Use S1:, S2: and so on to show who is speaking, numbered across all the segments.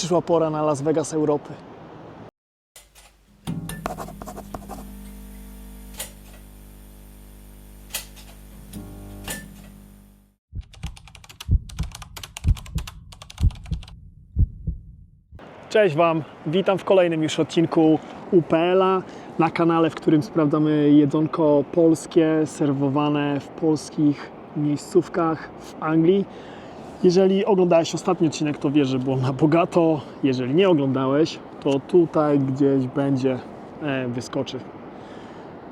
S1: Przyszła pora na Las Vegas Europy. Cześć Wam, witam w kolejnym już odcinku UPL-a na kanale, w którym sprawdzamy jedzonko polskie serwowane w polskich miejscówkach w Anglii. Jeżeli oglądałeś ostatni odcinek, to wiesz, że było na bogato. Jeżeli nie oglądałeś, to tutaj gdzieś będzie wyskoczy.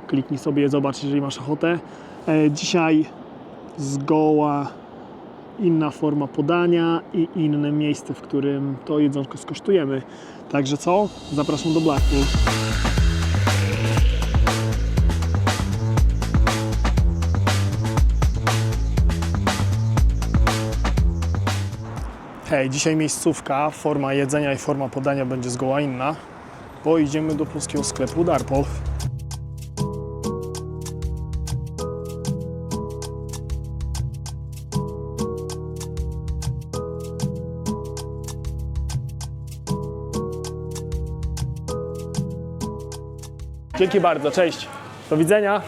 S1: Kliknij sobie, zobacz, jeżeli masz ochotę. Dzisiaj zgoła inna forma podania i inne miejsce, w którym to jedzonko skosztujemy. Także co? Zapraszam do Blackpool. Hej, dzisiaj miejscówka, forma jedzenia i forma podania będzie zgoła inna, bo idziemy do polskiego sklepu Darpol. Dzięki bardzo, cześć, do widzenia.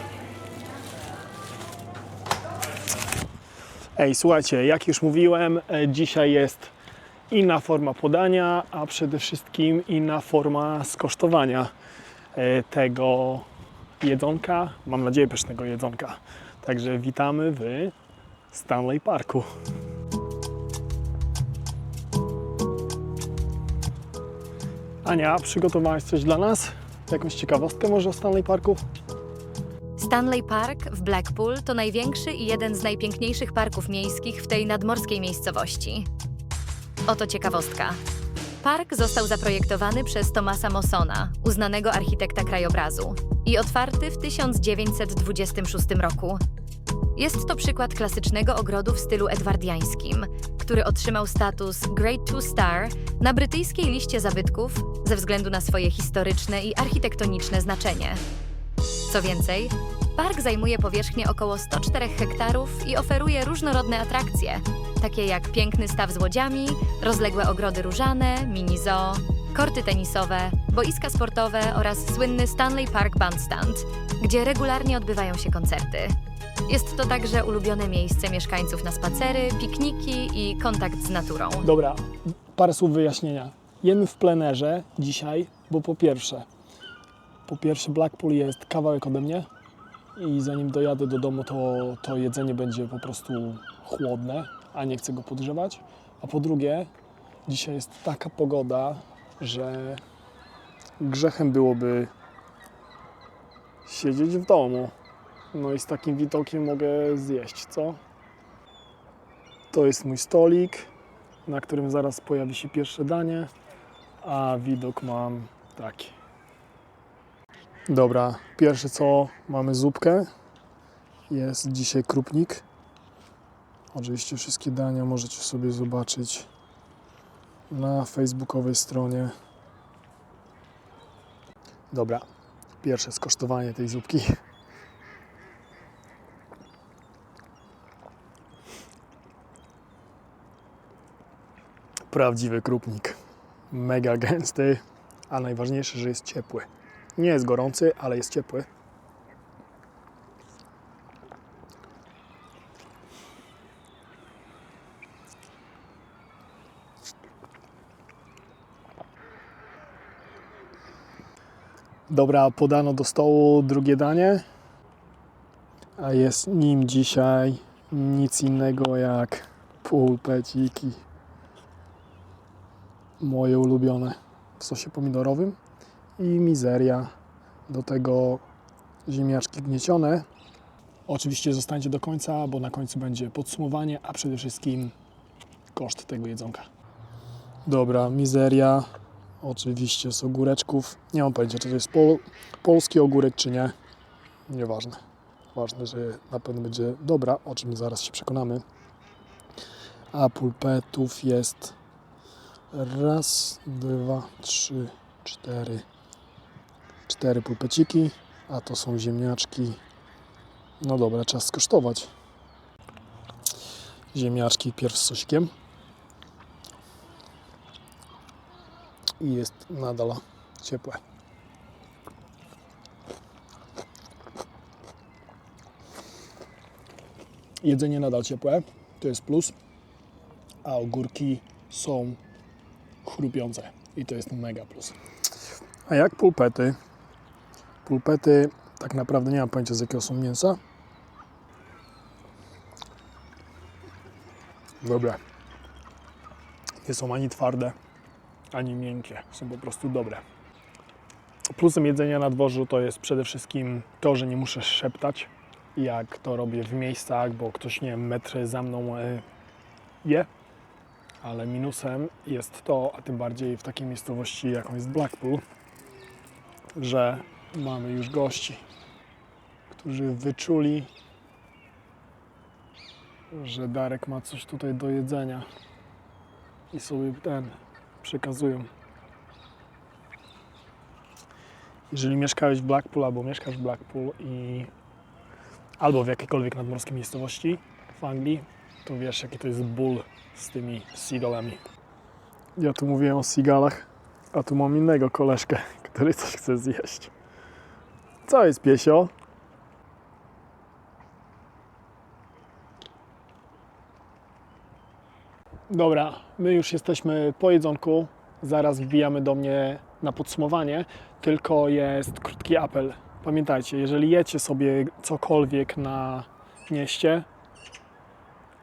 S1: Ej, słuchajcie, jak już mówiłem, dzisiaj jest inna forma podania, a przede wszystkim inna forma skosztowania tego jedzonka, mam nadzieję pysznego jedzonka. Także witamy w Stanley Parku. Ania, przygotowałaś coś dla nas? Jakąś ciekawostkę może o Stanley Parku?
S2: Stanley Park w Blackpool to największy i jeden z najpiękniejszych parków miejskich w tej nadmorskiej miejscowości. Oto ciekawostka. Park został zaprojektowany przez Thomasa Mawsona, uznanego architekta krajobrazu, i otwarty w 1926 roku. Jest to przykład klasycznego ogrodu w stylu edwardiańskim, który otrzymał status Grade 2 Star na brytyjskiej liście zabytków ze względu na swoje historyczne i architektoniczne znaczenie. Co więcej, park zajmuje powierzchnię około 104 hektarów i oferuje różnorodne atrakcje, takie jak piękny staw z łodziami, rozległe ogrody różane, mini zoo, korty tenisowe, boiska sportowe oraz słynny Stanley Park Bandstand, gdzie regularnie odbywają się koncerty. Jest to także ulubione miejsce mieszkańców na spacery, pikniki i kontakt z naturą.
S1: Dobra, parę słów wyjaśnienia. Jemy w plenerze dzisiaj, bo po pierwsze Blackpool jest kawałek ode mnie i zanim dojadę do domu, to jedzenie będzie po prostu chłodne, a nie chcę go podgrzewać. A po drugie, dzisiaj jest taka pogoda, że grzechem byłoby siedzieć w domu. No i z takim widokiem mogę zjeść, co? To jest mój stolik, na którym zaraz pojawi się pierwsze danie, a widok mam taki. Dobra, pierwsze co, mamy zupkę. Jest dzisiaj krupnik. Oczywiście wszystkie dania możecie sobie zobaczyć na facebookowej stronie. Dobra, pierwsze skosztowanie tej zupki. Prawdziwy krupnik. Mega gęsty, a najważniejsze, że jest ciepły. Nie jest gorący, ale jest ciepły. Dobra, podano do stołu drugie danie, a jest nim dzisiaj nic innego jak pulpeciki. Moje ulubione w sosie pomidorowym i mizeria, do tego ziemniaczki gniecione. Oczywiście zostańcie do końca, bo na końcu będzie podsumowanie, a przede wszystkim koszt tego jedzonka. Dobra, mizeria, oczywiście z ogóreczków. Nie mam pojęcia, czy to jest polski ogórek, czy nie. Nieważne. Ważne, że na pewno będzie dobra, o czym zaraz się przekonamy. A pulpetów jest raz, dwa, trzy, cztery pulpeciki, a to są ziemniaczki. No dobra, czas skosztować. Ziemniaczki pierw z sosikiem. i jest nadal ciepłe. Jedzenie nadal ciepłe, to jest plus, a ogórki są chrupiące i to jest mega plus. A jak pulpety? Pulpety tak naprawdę nie mam pojęcia, z jakiego są mięsa. Dobre. Nie są ani twarde, ani miękkie. Są po prostu dobre. Plusem jedzenia na dworzu to jest przede wszystkim to, że nie muszę szeptać, jak to robię w miejscach, bo ktoś, nie wiem, metr za mną je. Ale minusem jest to, a tym bardziej w takiej miejscowości, jaką jest Blackpool, że mamy już gości, którzy wyczuli, że Darek ma coś tutaj do jedzenia i sobie przekazują. Jeżeli mieszkałeś w Blackpool albo mieszkasz w Blackpool albo w jakiejkolwiek nadmorskiej miejscowości w Anglii, to wiesz, jaki to jest ból z tymi seagullami. Ja tu mówiłem o seagullach, a tu mam innego koleżkę, który coś chce zjeść. Co jest, piesio? Dobra, my już jesteśmy po jedzonku. Zaraz wbijamy do mnie na podsumowanie, tylko jest krótki apel. Pamiętajcie, jeżeli jecie sobie cokolwiek na mieście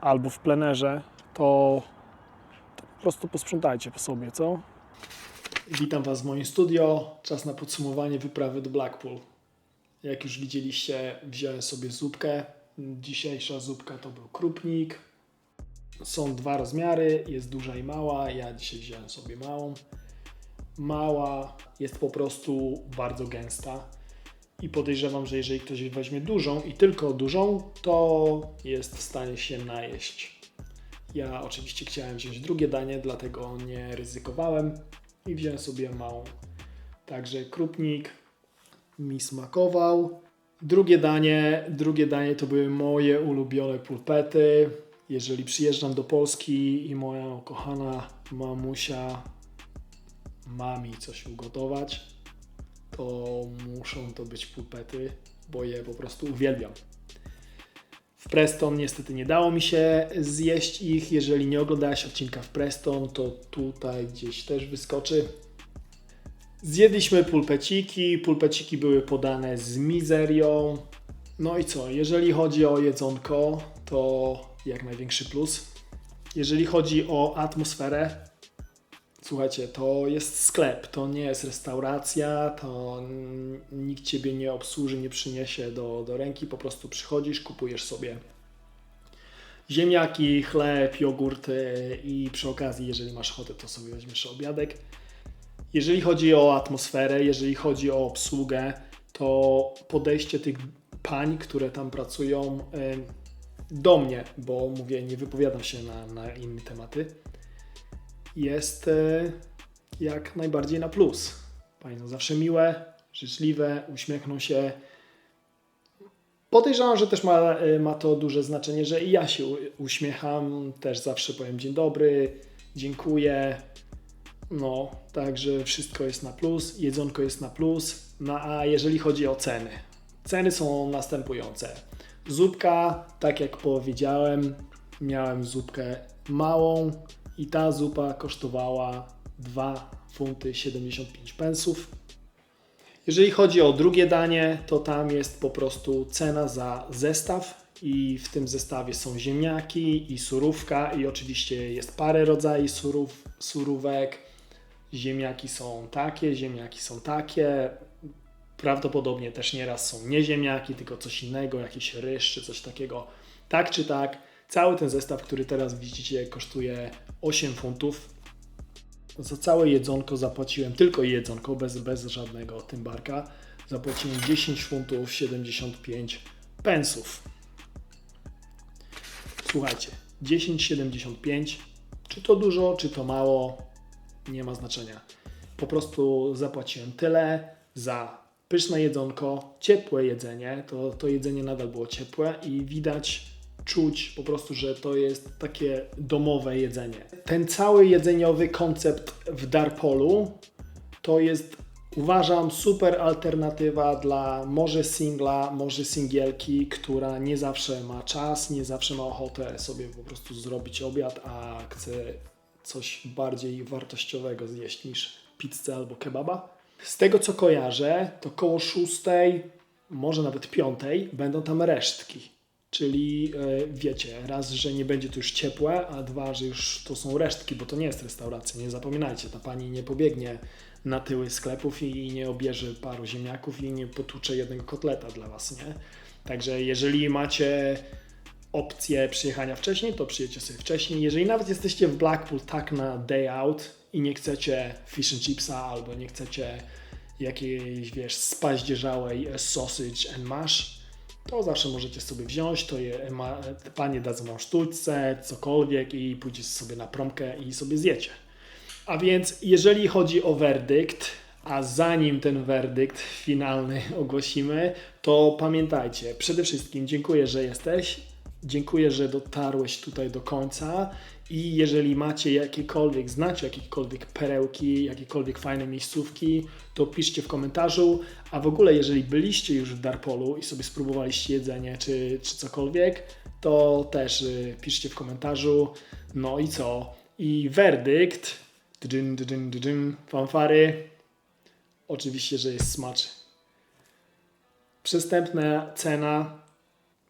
S1: albo w plenerze, to po prostu posprzątajcie po sobie, co? Witam Was w moim studio. Czas na podsumowanie wyprawy do Blackpool. Jak już widzieliście, wziąłem sobie zupkę. Dzisiejsza zupka to był krupnik. Są dwa rozmiary, jest duża i mała. Ja dzisiaj wziąłem sobie małą. Mała jest po prostu bardzo gęsta. I podejrzewam, że jeżeli ktoś weźmie dużą i tylko dużą, to jest w stanie się najeść. Ja oczywiście chciałem wziąć drugie danie, dlatego nie ryzykowałem i wziąłem sobie małą. Także krupnik mi smakował. Drugie danie to były moje ulubione pulpety. Jeżeli przyjeżdżam do Polski i moja ukochana mamusia ma mi coś ugotować, to muszą to być pulpety, bo je po prostu uwielbiam. W Preston niestety nie dało mi się zjeść ich. Jeżeli nie oglądałeś odcinka w Preston, to tutaj gdzieś też wyskoczy. Zjedliśmy pulpeciki. Pulpeciki były podane z mizerią. No i co? Jeżeli chodzi o jedzonko, to jak największy plus. Jeżeli chodzi o atmosferę, słuchajcie, to jest sklep, to nie jest restauracja, to nikt Ciebie nie obsłuży, nie przyniesie do ręki, po prostu przychodzisz, kupujesz sobie ziemniaki, chleb, jogurty i przy okazji, jeżeli masz ochotę, to sobie weźmiesz obiadek. Jeżeli chodzi o atmosferę, jeżeli chodzi o obsługę, to podejście tych pań, które tam pracują do mnie, bo mówię, nie wypowiadam się na inne tematy, jest jak najbardziej na plus. Panie są zawsze miłe, życzliwe, uśmiechną się. Podejrzewam, że też ma to duże znaczenie, że i ja się uśmiecham, też zawsze powiem dzień dobry, dziękuję. No, także wszystko jest na plus, jedzonko jest na plus. No a jeżeli chodzi o ceny, ceny są następujące. Zupka, tak jak powiedziałem, miałem zupkę małą i ta zupa kosztowała 2 funty 75 pensów. Jeżeli chodzi o drugie danie, to tam jest po prostu cena za zestaw i w tym zestawie są ziemniaki i surówka i oczywiście jest parę rodzajów surówek. Ziemniaki są takie. Prawdopodobnie też nieraz są nie ziemniaki, tylko coś innego, jakiś ryż czy coś takiego. Tak czy tak, cały ten zestaw, który teraz widzicie, kosztuje 8 funtów. Za całe jedzonko zapłaciłem, tylko jedzonko, bez żadnego tymbarka, zapłaciłem 10 funtów 75 pensów. Słuchajcie, 10,75, czy to dużo, czy to mało, nie ma znaczenia. Po prostu zapłaciłem tyle za pyszne jedzonko, ciepłe jedzenie, to jedzenie nadal było ciepłe i widać czuć po prostu, że to jest takie domowe jedzenie. Ten cały jedzeniowy koncept w Darpolu to jest, uważam, super alternatywa dla może singla, może singielki, która nie zawsze ma czas, nie zawsze ma ochotę sobie po prostu zrobić obiad, a chce coś bardziej wartościowego zjeść niż pizzę albo kebaba. Z tego co kojarzę, to koło 6, może nawet 5 będą tam resztki. Czyli wiecie, raz, że nie będzie to już ciepłe, a dwa, że już to są resztki, bo to nie jest restauracja. Nie zapominajcie, ta pani nie pobiegnie na tyły sklepów i nie obierze paru ziemniaków i nie potłucze jednego kotleta dla was, nie? Także jeżeli macie opcję przyjechania wcześniej, to przyjedźcie sobie wcześniej. Jeżeli nawet jesteście w Blackpool tak na day out i nie chcecie fish and chipsa albo nie chcecie jakiejś, wiesz, spaździerzałej sausage and mash, to zawsze możecie sobie wziąć, to panie dadzą wam sztućce, cokolwiek i pójdziecie sobie na promkę i sobie zjecie. A więc jeżeli chodzi o werdykt, a zanim ten werdykt finalny ogłosimy, to pamiętajcie, przede wszystkim dziękuję, że jesteś, dziękuję, że dotarłeś tutaj do końca i jeżeli znacie jakiekolwiek perełki, jakiekolwiek fajne miejscówki, to piszcie w komentarzu, a w ogóle jeżeli byliście już w Darpolu i sobie spróbowaliście jedzenie czy cokolwiek, to też piszcie w komentarzu. No i co? I werdykt, fanfary, oczywiście, że jest smaczny. Przystępna cena,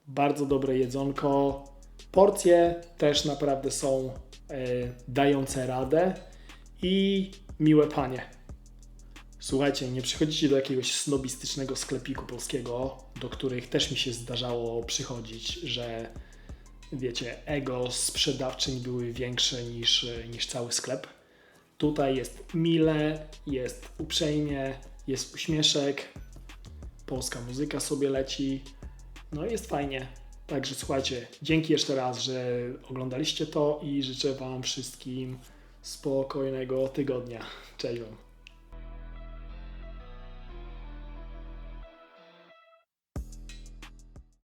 S1: bardzo dobre jedzonko, porcje też naprawdę są dające radę i miłe panie. Słuchajcie, nie przychodzicie do jakiegoś snobistycznego sklepiku polskiego, do których też mi się zdarzało przychodzić, że wiecie, ego sprzedawczyń były większe niż cały sklep. Tutaj jest mile, jest uprzejmie, jest uśmieszek, polska muzyka sobie leci, no i jest fajnie. Także słuchajcie, dzięki jeszcze raz, że oglądaliście to i życzę wam wszystkim spokojnego tygodnia. Cześć wam.